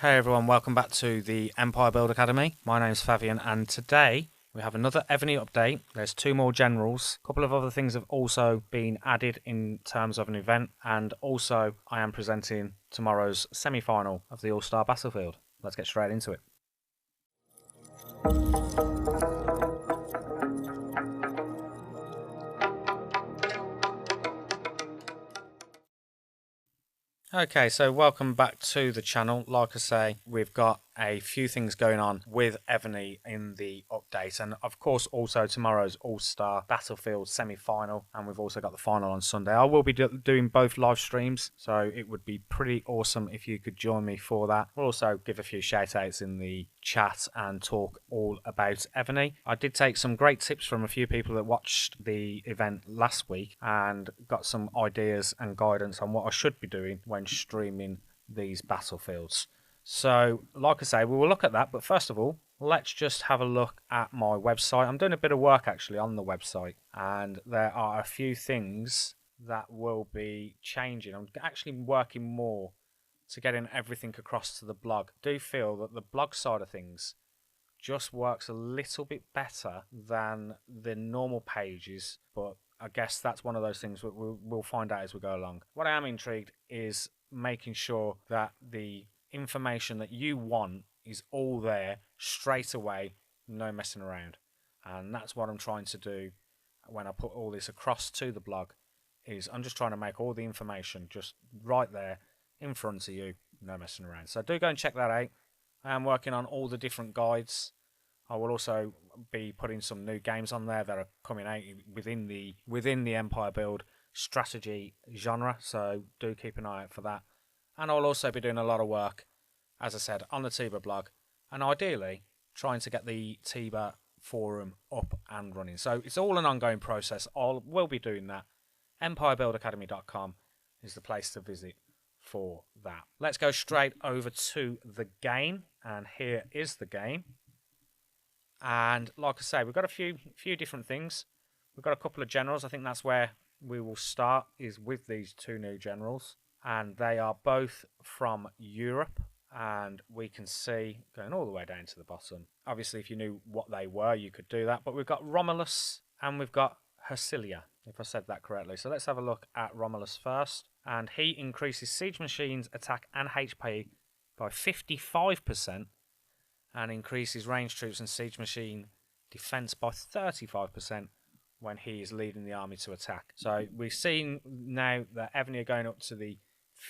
Hey everyone, welcome back to the Empire Build Academy. My name's Fabian and today we have another Evony update. There's 2 more generals. A couple of other things have also been added in terms of an event, and also I am presenting tomorrow's semi-final of the All-Star Battlefield. Let's get straight into it. Okay, so welcome back to the channel. Like I say, we've got a few things going on with Evony in the update, and of course also tomorrow's All-Star Battlefield semi-final, and we've also got the final on Sunday. I will be doing both live streams, so it would be pretty awesome if you could join me for that. We'll also give a few shout outs in the chat and talk all about Evony. I did take some great tips from a few people that watched the event last week and got some ideas and guidance on what I should be doing when streaming these battlefields. So, like I say, we will look at that, but first of all, let's just have a look at my website. I'm doing a bit of work actually on the website, and there are a few things that will be changing. I'm actually working more to getting everything across to the blog. I do feel that the blog side of things just works a little bit better than the normal pages, but I guess that's one of those things we'll find out as we go along. What I am intrigued is making sure that the information that you want is all there straight away, no messing around. And that's what I'm trying to do when I put all this across to the blog, is I'm just trying to make all the information just right there in front of you, no messing around. So do go and check that out. I am working on all the different guides. I will also be putting some new games on there that are coming out within the Empire Build strategy genre, so do keep an eye out for that. And I'll also be doing a lot of work, as I said, on the Tiba blog, and ideally trying to get the Tiba forum up and running. So it's all an ongoing process. We'll be doing that. EmpireBuildAcademy.com is the place to visit for that. Let's go straight over to the game, and here is the game. And like I say, we've got a few different things. We've got a couple of generals. I think that's where we will start, is with these 2 new generals, and they are both from Europe. And we can see, going all the way down to the bottom, obviously if you knew what they were you could do that, but we've got Romulus and we've got Hercilia, if I said that correctly. So let's have a look at Romulus first, and he increases siege machines attack and HP by 55% and increases range troops and siege machine defense by 35% when he is leading the army to attack. So we've seen now that Evony are going up to the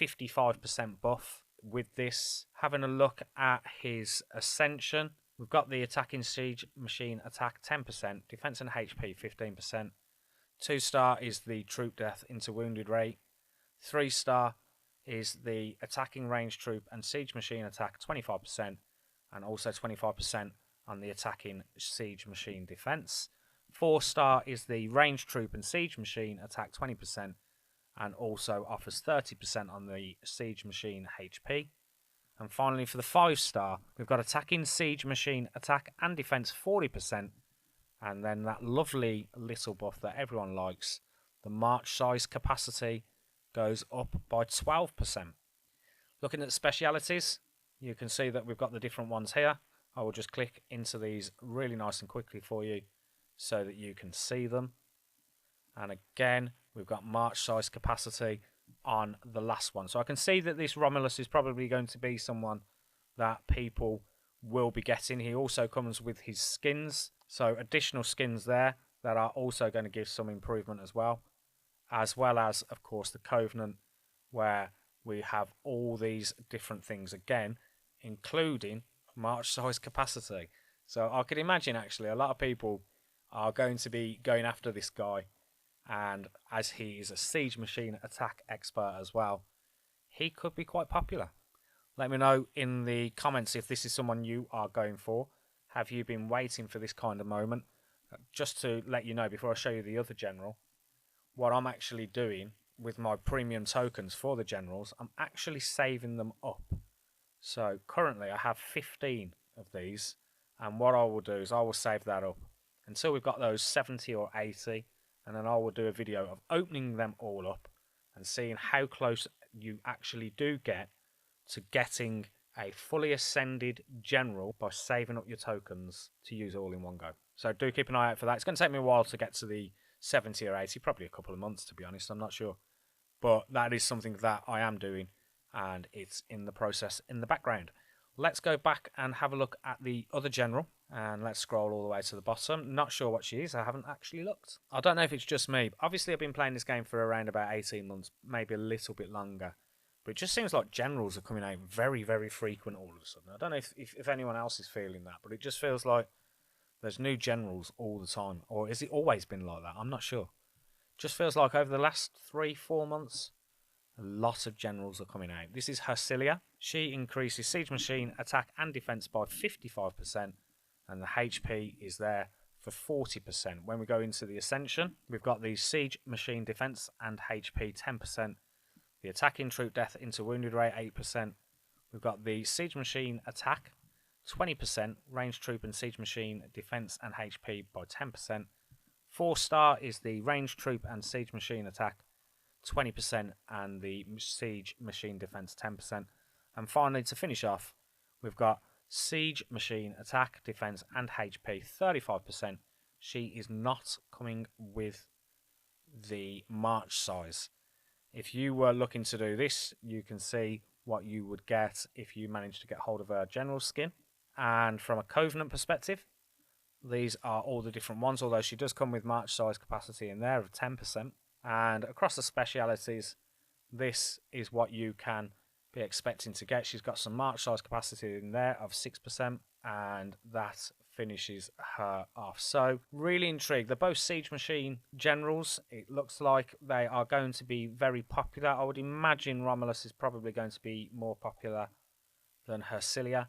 55% buff with this. Having a look at his ascension, we've got the attacking siege machine attack 10%, defense and HP 15%. 2-star is the troop death into wounded rate. 3-star is the attacking range troop and siege machine attack 25%, and also 25% on the attacking siege machine defense. 4-star is the range troop and siege machine attack 20%, and also offers 30% on the siege machine HP. And finally, for the 5-star, we've got attacking siege machine attack and defense 40%, and then that lovely little buff that everyone likes, the march size capacity goes up by 12%. Looking at specialities, you can see that we've got the different ones here. I will just click into these really nice and quickly for you so that you can see them. And again, we've got march size capacity on the last one. So I can see that this Romulus is probably going to be someone that people will be getting. He also comes with his skins, so additional skins there that are also going to give some improvement as well as of course the Covenant, where we have all these different things again, including march size capacity. So I could imagine actually a lot of people are going to be going after this guy, and as he is a siege machine attack expert as well, he could be quite popular. Let me know in the comments if this is someone you are going for. Have you been waiting for this kind of moment? Just to let you know, before I show you the other general, what I'm actually doing with my premium tokens for the generals, I'm actually saving them up. So currently I have 15 of these, and what I will do is I will save that up until we've got those 70 or 80, and then I will do a video of opening them all up and seeing how close you actually do get to getting a fully ascended general by saving up your tokens to use all in one go. So do keep an eye out for that. It's going to take me a while to get to the 70 or 80, probably a couple of months to be honest, I'm not sure. But that is something that I am doing, and it's in the process in the background. Let's go back and have a look at the other general, and let's scroll all the way to the bottom. Not sure what she is, I haven't actually looked. I don't know if it's just me. Obviously, I've been playing this game for around about 18 months, maybe a little bit longer. But it just seems like generals are coming out very, very frequent all of a sudden. I don't know if anyone else is feeling that, but it just feels like there's new generals all the time. Or has it always been like that? I'm not sure. Just feels like over the last 3-4 months, a lot of generals are coming out. This is Hercilia. She increases siege machine attack and defense by 55%, and the HP is there for 40%. When we go into the Ascension, we've got the siege machine defense and HP 10%, the attacking troop death into wounded rate 8%. We've got the siege machine attack 20%, range troop and siege machine defense and HP by 10%. 4-star is the range troop and siege machine attack 20%, and the siege machine defense 10%. And finally, to finish off, we've got siege machine attack, defense and HP 35%. She is not coming with the march size. If you were looking to do this, you can see what you would get if you managed to get hold of her general skin. And from a Covenant perspective, these are all the different ones, although she does come with march size capacity in there of 10%. And across the specialities, this is what you can be expecting to get. She's got some march size capacity in there of 6%, and that finishes her off. So really intrigued. They're both siege machine generals. It looks like they are going to be very popular. I would imagine Romulus is probably going to be more popular than Hercilia,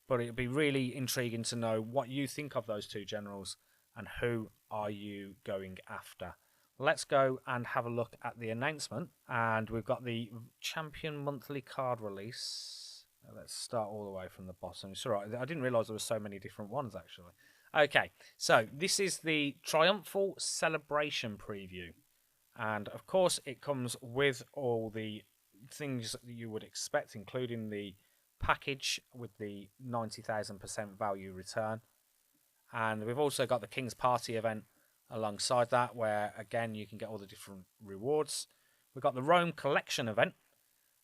but it would be really intriguing to know what you think of those two generals and who are you going after. Let's go and have a look at the announcement, and we've got the Champion Monthly card release. Let's start all the way from the bottom. It's all right. I didn't realise there were so many different ones, actually. Okay, so this is the Triumphal Celebration preview. And, of course, it comes with all the things that you would expect, including the package with the 90,000% value return. And we've also got the King's Party event alongside that, where, again, you can get all the different rewards. We've got the Rome Collection event.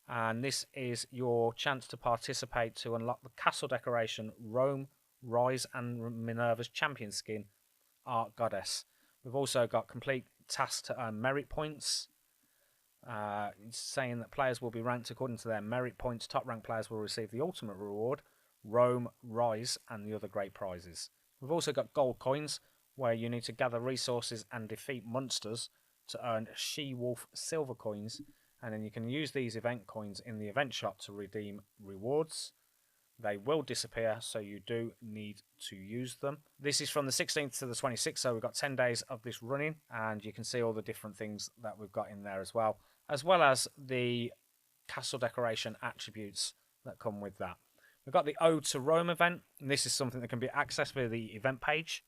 And this is your chance to participate to unlock the castle decoration Rome, Rise and Minerva's champion skin, Art Goddess. We've also got complete tasks to earn merit points. It's saying that players will be ranked according to their merit points. Top ranked players will receive the ultimate reward, Rome, Rise and the other great prizes. We've also got gold coins, where you need to gather resources and defeat monsters to earn She-Wolf silver coins. And then you can use these event coins in the event shop to redeem rewards. They will disappear, so you do need to use them. This is from the 16th to the 26th, so we've got 10 days of this running, and you can see all the different things that we've got in there as well as the castle decoration attributes that come with that. We've got the Ode to Rome event, and this is something that can be accessed via the event page.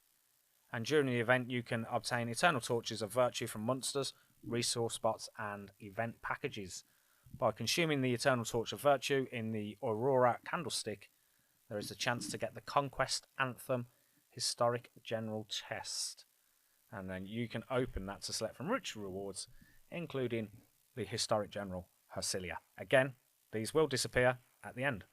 And during the event, you can obtain Eternal Torches of Virtue from monsters, resource spots and event packages. By consuming the Eternal Torch of Virtue in the Aurora Candlestick, there is a chance to get the Conquest Anthem Historic General Chest. And then you can open that to select from rich rewards, including the Historic General Hercilia. Again, these will disappear at the end.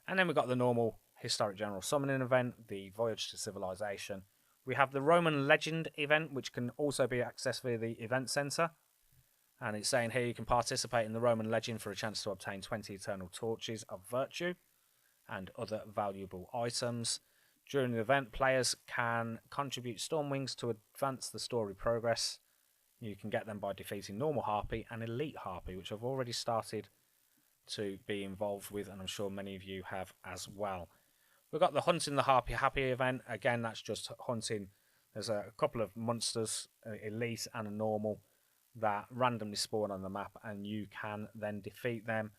And then we've got the normal Historic General Summoning event, the Voyage to Civilization. We have the Roman Legend event, which can also be accessed via the Event Center. And it's saying here you can participate in the Roman Legend for a chance to obtain 20 Eternal Torches of Virtue and other valuable items. During the event, players can contribute Stormwings to advance the story progress. You can get them by defeating Normal Harpy and Elite Harpy, which I've already started to be involved with, and I'm sure many of you have as well. We've got the Hunting the Harpy Happy event. Again, that's just hunting. There's a couple of monsters, Elite and a Normal, that randomly spawn on the map, and you can then defeat them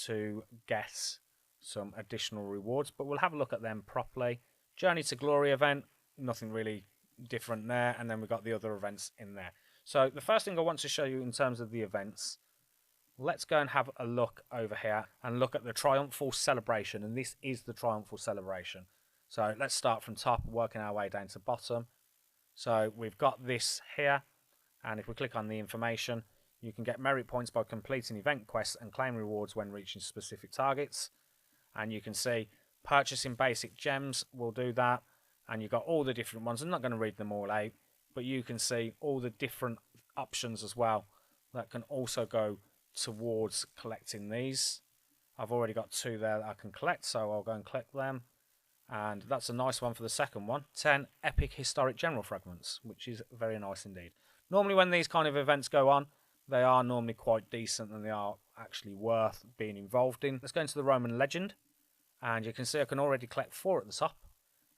to get some additional rewards. But we'll have a look at them properly. Journey to Glory event, nothing really different there. And then we've got the other events in there. So the first thing I want to show you in terms of the events let's go and have a look over here and look at the triumphal celebration. And this is the triumphal celebration. So let's start from top, working our way down to bottom. So we've got this here, and if we click on the information, you can get merit points by completing event quests and claim rewards when reaching specific targets. And you can see purchasing basic gems will do that, and you've got all the different ones. I'm not going to read them all out, but you can see all the different options as well that can also go towards collecting these. I've already got 2 there that I can collect, so I'll go and collect them. And that's a nice one for the second one. 10 epic historic general fragments, which is very nice indeed. Normally when these kind of events go on, they are normally quite decent and they are actually worth being involved in. Let's go into the Roman legend. And you can see I can already collect 4 at the top.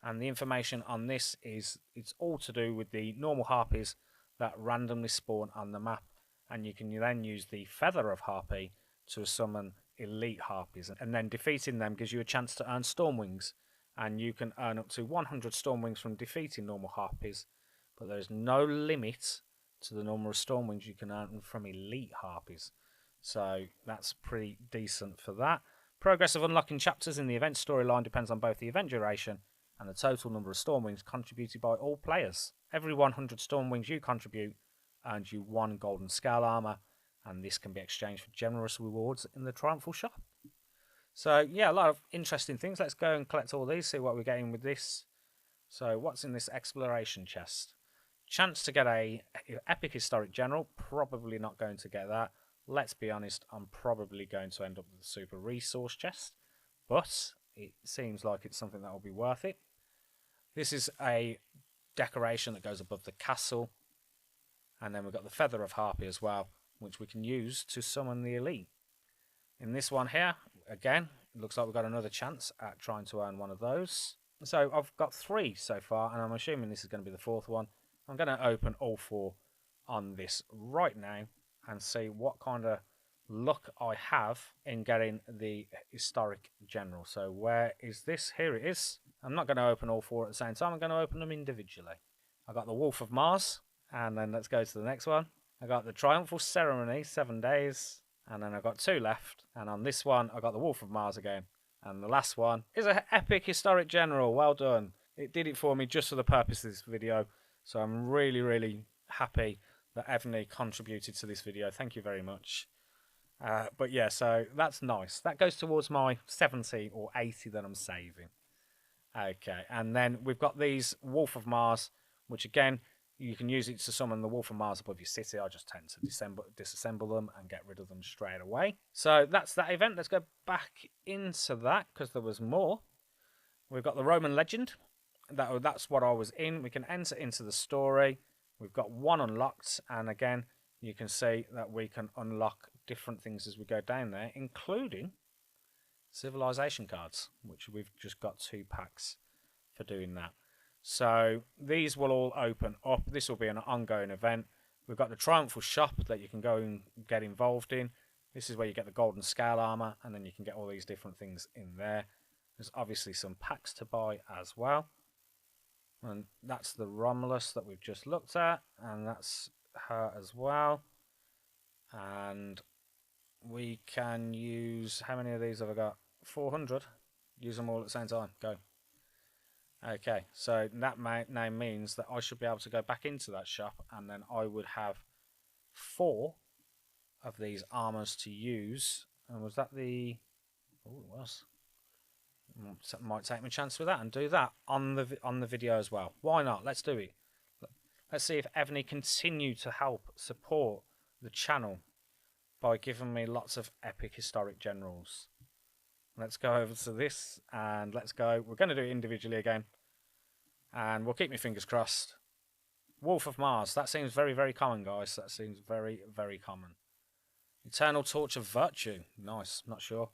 And the information on this is it's all to do with the normal harpies that randomly spawn on the map. And you can then use the Feather of Harpy to summon elite harpies. And then defeating them gives you a chance to earn storm wings. And you can earn up to 100 storm wings from defeating normal harpies. But there's no limit to the number of storm wings you can earn from elite harpies. So that's pretty decent for that. Progress of unlocking chapters in the event storyline depends on both the event duration and the total number of storm wings contributed by all players. Every 100 storm wings you contribute earns you 1 golden scale armor, and this can be exchanged for generous rewards in the Triumphal shop. So yeah, a lot of interesting things. Let's go and collect all these, see what we're getting with this. So what's in this exploration chest? Chance to get a epic historic general. Probably not going to get that. Let's be honest, I'm probably going to end up with the super resource chest, but it seems like it's something that will be worth it. This is a decoration that goes above the castle, and then we've got the Feather of Harpy as well, which we can use to summon the elite. In this one here, again, it looks like we've got another chance at trying to earn one of those. So I've got 3 so far, and I'm assuming this is going to be the 4th one. I'm going to open all 4 on this right now and see what kind of luck I have in getting the historic general. So where is this? Here it is. I'm not going to open all 4 at the same time. I'm going to open them individually. I got the Wolf of Mars, and then let's go to the next one. I got the Triumphal Ceremony, 7 days, and then I've got 2 left. And on this one, I got the Wolf of Mars again. And the last one is an epic historic general. Well done. It did it for me just for the purpose of this video. So I'm really, really happy that Evony contributed to this video. Thank you very much. But yeah, so that's nice. That goes towards my 70 or 80 that I'm saving. Okay, and then we've got these Wolf of Mars, which again, you can use it to summon the Wolf of Mars above your city. I just tend to disassemble them and get rid of them straight away. So that's that event. Let's go back into that because there was more. We've got the Roman legend. That's what I was in. We can enter into the story. We've got 1 unlocked, and again, you can see that we can unlock different things as we go down there, including civilization cards, which we've just got 2 packs for doing that. So these will all open up. This will be an ongoing event. We've got the Triumphal shop that you can go and get involved in. This is where you get the golden scale armor, and then you can get all these different things in there. There's obviously some packs to buy as well. And that's the Romulus that we've just looked at, and that's her as well. And we can use, how many of these have I got? 400. Use them all at the same time. Go. Okay, so that now means that I should be able to go back into that shop, and then I would have 4 of these armors to use. And was that the... Oh, it was. Might take my chance with that and do that on the video as well. Why not? Let's do it. Let's see if Evony continue to help support the channel by giving me lots of epic historic generals. Let's go over to this and let's go. We're going to do it individually again, and we'll keep my fingers crossed. Wolf of Mars. That seems very, very common, guys. That seems very, very common. Eternal Torch of Virtue. Nice. Not sure,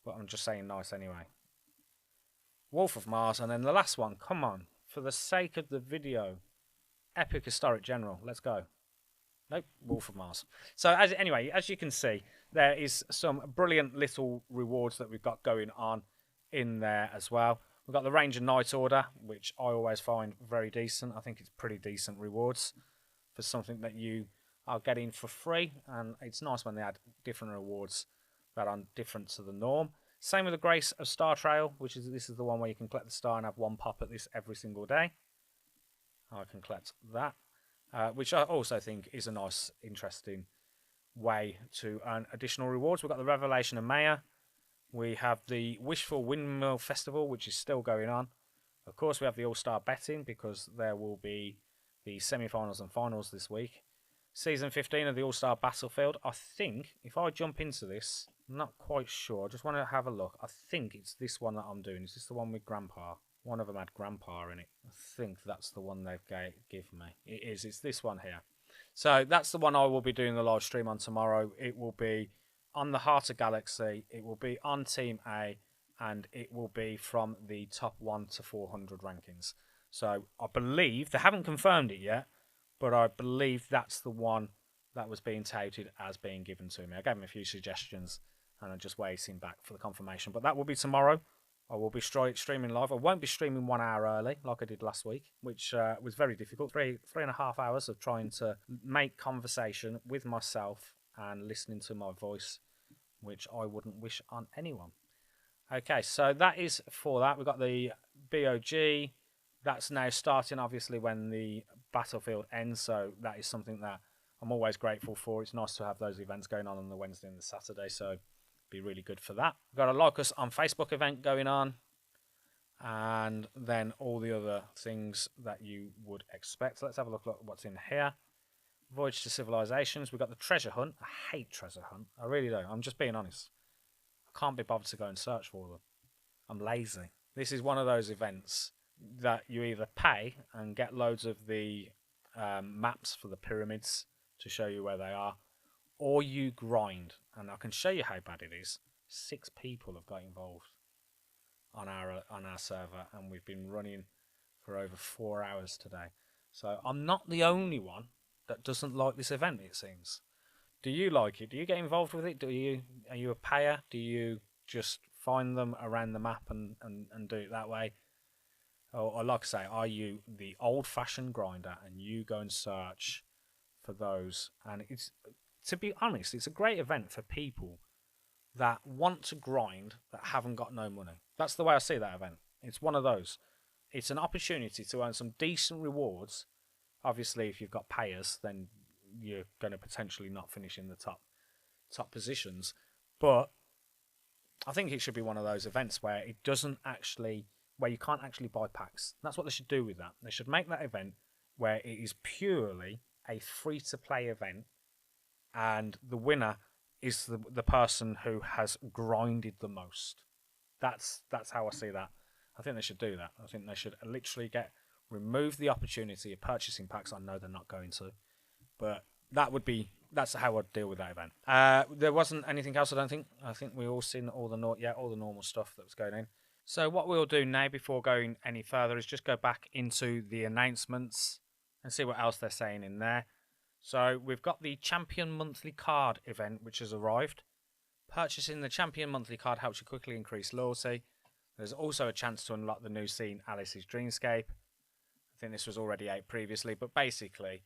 but I'm just saying nice anyway. Wolf of Mars, and then the last one. Come on, for the sake of the video. Epic Historic General. Let's go. Nope, Wolf of Mars. So anyway, as you can see, there is some brilliant little rewards that we've got going on in there as well. We've got the Ranger Knight Order, which I always find very decent. I think it's pretty decent rewards for something that you I'll get in for free, and it's nice when they add different rewards that are different to the norm. Same with the Grace of Star Trail, which is this is the one where you can collect the star and have one pop at this every single day. I can collect that, which I also think is a nice, interesting way to earn additional rewards. We've got the Revelation of Maya. We have the Wishful Windmill Festival, which is still going on. Of course, we have the All-Star Betting because there will be the semi-finals and finals this week. Season 15 of the All-Star Battlefield. I think, if I jump into this, I'm not quite sure. I just want to have a look. I think it's this one that I'm doing. Is this the one with Grandpa? One of them had Grandpa in it. I think that's the one they've given me. It is. It's this one here. So that's the one I will be doing the live stream on tomorrow. It will be on the Heart of Galaxy. It will be on Team A. And it will be from the top 1 to 400 rankings. So I believe, they haven't confirmed it yet, but I believe that's the one that was being touted as being given to me. I gave them a few suggestions, and I'm just waiting back for the confirmation. But that will be tomorrow. I will be streaming live. I won't be streaming 1 hour early, like I did last week, which was very difficult. Three and a half hours of trying to make conversation with myself and listening to my voice, which I wouldn't wish on anyone. Okay, so that is for that. We've got the BOG. That's now starting, obviously, when the battlefield ends. So that is something that I'm always grateful for. It's nice to have those events going on the Wednesday and the Saturday. So be really good for that. We've got a Like Us on Facebook event going on. And then all the other things that you would expect. So let's have a look at what's in here. Voyage to Civilizations. We've got the Treasure Hunt. I hate Treasure Hunt. I really do. I'm just being honest. I can't be bothered to go and search for them. I'm lazy. This is one of those events that you either pay and get loads of the maps for the pyramids to show you where they are, or you grind. And I can show you how bad it is. 6 people have got involved on our server, and we've been running for over 4 hours today. So I'm not the only one that doesn't like this event, it seems. Do you like it? Do you get involved with it? Are you a payer? Do you just find them around the map and do it that way? Or like I say, are you the old-fashioned grinder and you go and search for those? And it's, to be honest, it's a great event for people that want to grind that haven't got no money. That's the way I see that event. It's one of those. It's an opportunity to earn some decent rewards. Obviously, if you've got payers, then you're going to potentially not finish in the top positions. But I think it should be one of those events where it doesn't actually, where you can't actually buy packs. That's what they should do with that. They should make that event where it is purely a free-to-play event, and the winner is the person who has grinded the most. That's how I see that. I think they should do that. I think they should literally remove the opportunity of purchasing packs. I know they're not going to. But that's how I'd deal with that event. There wasn't anything else, I don't think. I think we all seen all the normal stuff that was going in. So what we'll do now before going any further is just go back into the announcements and see what else they're saying in there. So we've got the Champion Monthly Card event, which has arrived. Purchasing the Champion Monthly Card helps you quickly increase loyalty. There's also a chance to unlock the new scene, Alice's Dreamscape. I think this was already out previously, but basically,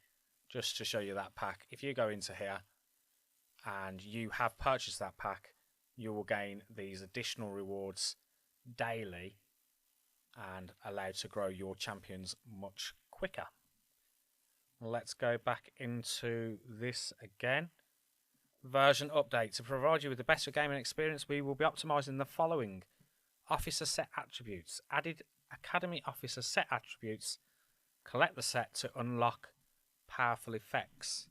just to show you that pack, if you go into here and you have purchased that pack, you will gain these additional rewards daily and allowed to grow your champions much quicker. Let's go back into this again. Version update. To provide you with the best gaming experience, we will be optimizing the following: officer set attributes, added academy officer set attributes, collect the set to unlock powerful effects.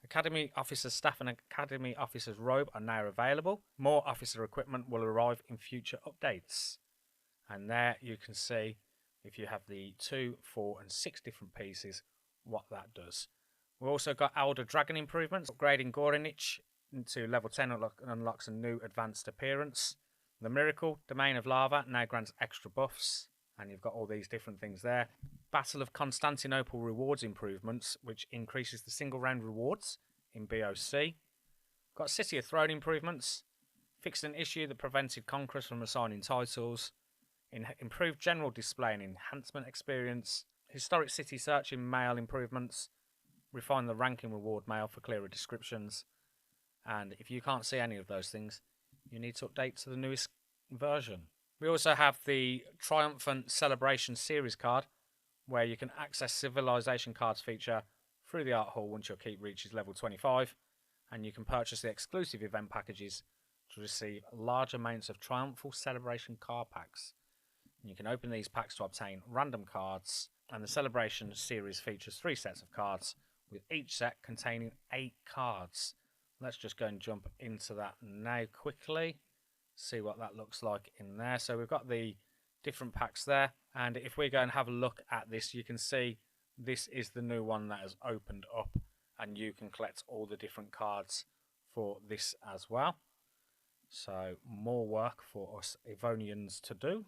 Academy officer staff and academy officer's robe are now available. More officer equipment will arrive in future updates. And there you can see, if you have the 2, 4 and 6 different pieces, what that does. We've also got Elder Dragon improvements. Upgrading Gorinich into level 10 unlocks a new advanced appearance. The Miracle Domain of Lava now grants extra buffs. And you've got all these different things there. Battle of Constantinople rewards improvements, which increases the single round rewards in BOC. Got City of Throne improvements. Fixed an issue that prevented conquerors from assigning titles. Improved general display and enhancement experience. Historic city search in mail improvements. refine the ranking reward mail for clearer descriptions. And if you can't see any of those things, you need to update to the newest version. We also have the Triumphant Celebration Series card, where you can access Civilization cards feature through the art hall once your keep reaches level 25, and you can purchase the exclusive event packages to receive large amounts of Triumphal Celebration card packs. And you can open these packs to obtain random cards, and the Celebration series features 3 sets of cards, with each set containing 8 cards. Let's just go and jump into that now quickly, see what that looks like in there. So we've got the different packs there, and if we go and have a look at this, you can see this is the new one that has opened up, and you can collect all the different cards for this as well. So more work for us Evonians to do.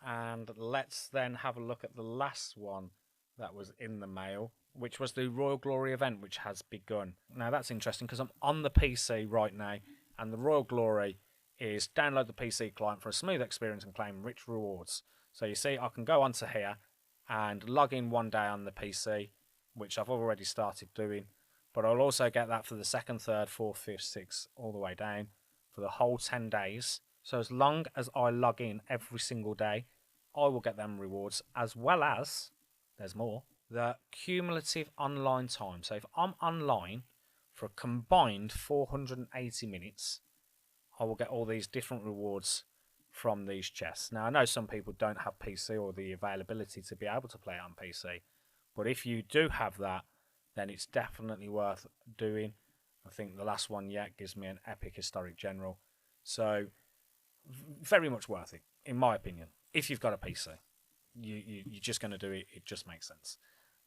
And let's then have a look at the last one that was in the mail, which was the Royal Glory event, which has begun. Now that's interesting because I'm on the PC right now, and the Royal Glory is download the PC client for a smooth experience and claim rich rewards. So you see, I can go onto here and log in one day on the PC, which I've already started doing, but I'll also get that for the 2nd, 3rd, 4th, 5th, 6th, all the way down for the whole 10 days. So as long as I log in every single day, I will get them rewards, as well as, there's more, the cumulative online time. So if I'm online for a combined 480 minutes, I will get all these different rewards from these chests. Now, I know some people don't have PC or the availability to be able to play on PC, but if you do have that, then it's definitely worth doing. I think the last one yet gives me an epic historic general. So very much worth it, in my opinion. If you've got a PC, you're just going to do it. It just makes sense.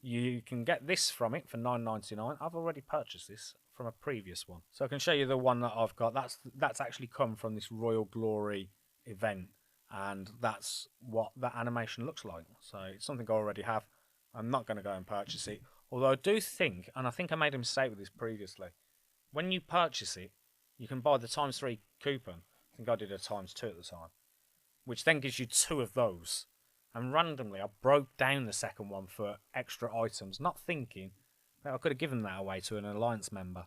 You can get this from it for $9.99. I've already purchased this from a previous one, so I can show you the one that I've got. That's actually come from this Royal Glory event, and that's what that animation looks like. So it's something I already have. I'm not going to go and purchase it, although I do think, and I think I made a mistake with this previously, when you purchase it, you can buy the ×3 coupon. I think I did a ×2 at the time, which then gives you 2 of those. And randomly, I broke down the second one for extra items, not thinking that I could have given that away to an Alliance member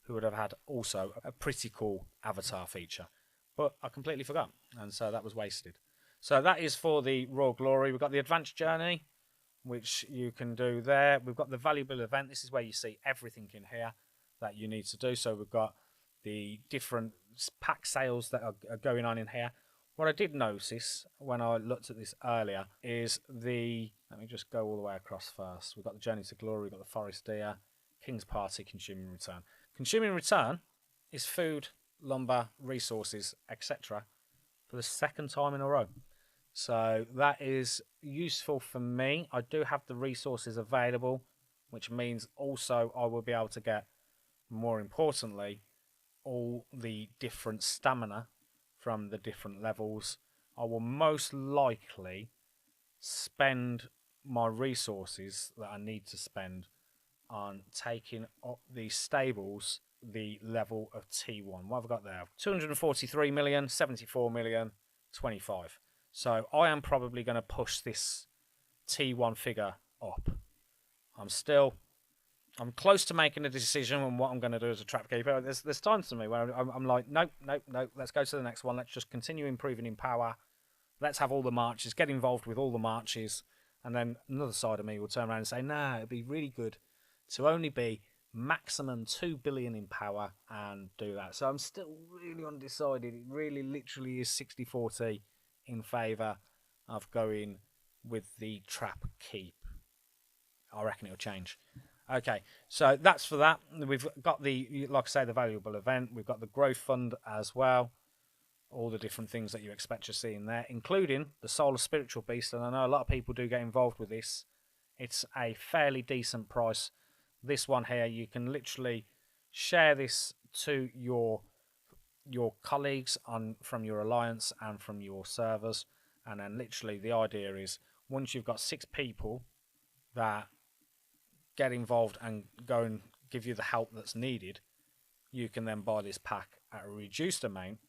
who would have had also a pretty cool avatar feature. But I completely forgot, and so that was wasted. So that is for the Royal Glory. We've got the Advanced Journey, which you can do there. We've got the Valuable Event. This is where you see everything in here that you need to do. So we've got the different pack sales that are going on in here. What I did notice when I looked at this earlier is let me just go all the way across first. We've got the Journey to Glory, we've got the Forest Deer, King's Party, Consuming Return. Consuming Return is food, lumber, resources, etc. for the 2nd time in a row. So that is useful for me. I do have the resources available, which means also I will be able to get, more importantly, all the different stamina from the different levels. I will most likely spend my resources that I need to spend on taking up these stables the level of T1. What have I got there? 243 million, 74 million, 25. So I am probably going to push this T1 figure up. I'm close to making a decision on what I'm going to do as a trapkeeper. There's times to me where I'm like, nope, let's go to the next one. Let's just continue improving in power. Let's have all the marches, get involved with all the marches. And then another side of me will turn around and say, nah, it'd be really good to only be maximum 2 billion in power and do that. So I'm still really undecided. It really literally is 60-40 in favour of going with the trap keep. I reckon it'll change. Okay, so that's for that. We've got like I say, the Valuable Event. We've got the Growth Fund as well. All the different things that you expect to see in there, including the Solar Spiritual Beast. And I know a lot of people do get involved with this. It's a fairly decent price. This one here, you can literally share this to your colleagues from your alliance and from your servers. And then literally the idea is once you've got 6 people that get involved and go and give you the help that's needed, you can then buy this pack at a reduced amount.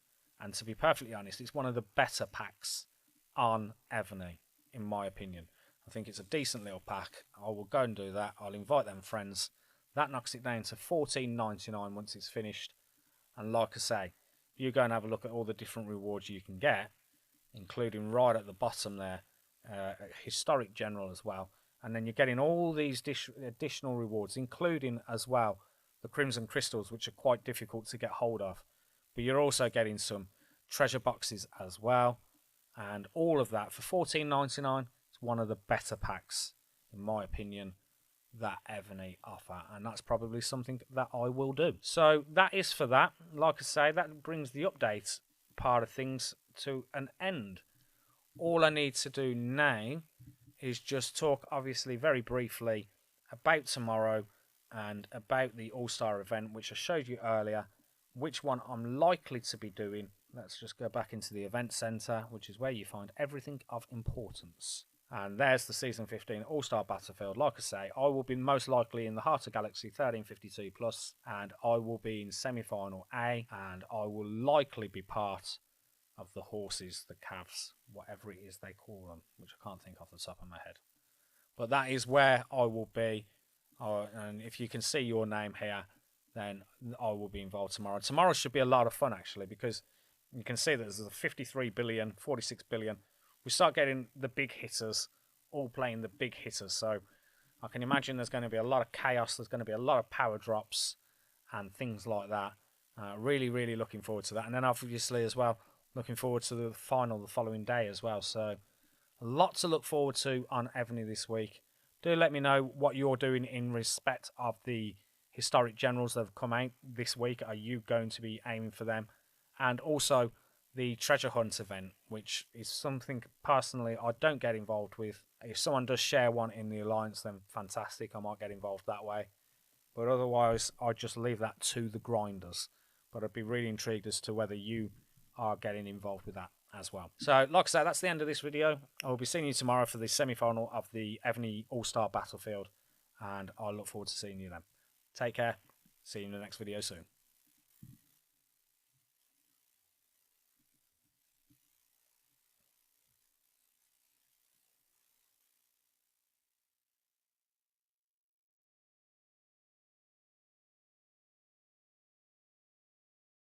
And to be perfectly honest, it's one of the better packs on Evony, in my opinion. I think it's a decent little pack. I will go and do that. I'll invite them friends. That knocks it down to $14.99 once it's finished. And like I say, if you go and have a look at all the different rewards you can get, including right at the bottom there, historic general as well. And then you're getting all these additional rewards, including as well the crimson crystals, which are quite difficult to get hold of. But you're also getting some treasure boxes as well. And all of that for $14.99. It's one of the better packs, in my opinion, that Evony offer, and that's probably something that I will do. So that is for that. Like I say, that brings the update part of things to an end. All I need to do now is just talk, obviously, very briefly about tomorrow and about the All-Star event, which I showed you earlier, which one I'm likely to be doing. Let's just go back into the event center, which is where you find everything of importance. And there's the Season 15 All-Star Battlefield. Like I say, I will be most likely in the Heart of Galaxy 1352 Plus, and I will be in Semi-Final A, and I will likely be part of the horses, the calves, whatever it is they call them, which I can't think off the top of my head. But that is where I will be. And if you can see your name here, then I will be involved tomorrow. Tomorrow should be a lot of fun, actually, because you can see that there's a 53 billion, 46 billion. We start getting the big hitters, all playing the big hitters. So I can imagine there's going to be a lot of chaos. There's going to be a lot of power drops and things like that. Really, really looking forward to that. And then obviously as well, looking forward to the final the following day as well. So a lot to look forward to on Evony this week. Do let me know what you're doing in respect of the historic generals that have come out this week. Are you going to be aiming for them? And also the treasure hunt event, which is something personally I don't get involved with. If someone does share one in the Alliance, then fantastic, I might get involved that way. But otherwise, I'd just leave that to the grinders. But I'd be really intrigued as to whether you are getting involved with that as well. So, like I said, that's the end of this video. I will be seeing you tomorrow for the semi-final of the Evony All-Star Battlefield. And I look forward to seeing you then. Take care. See you in the next video soon.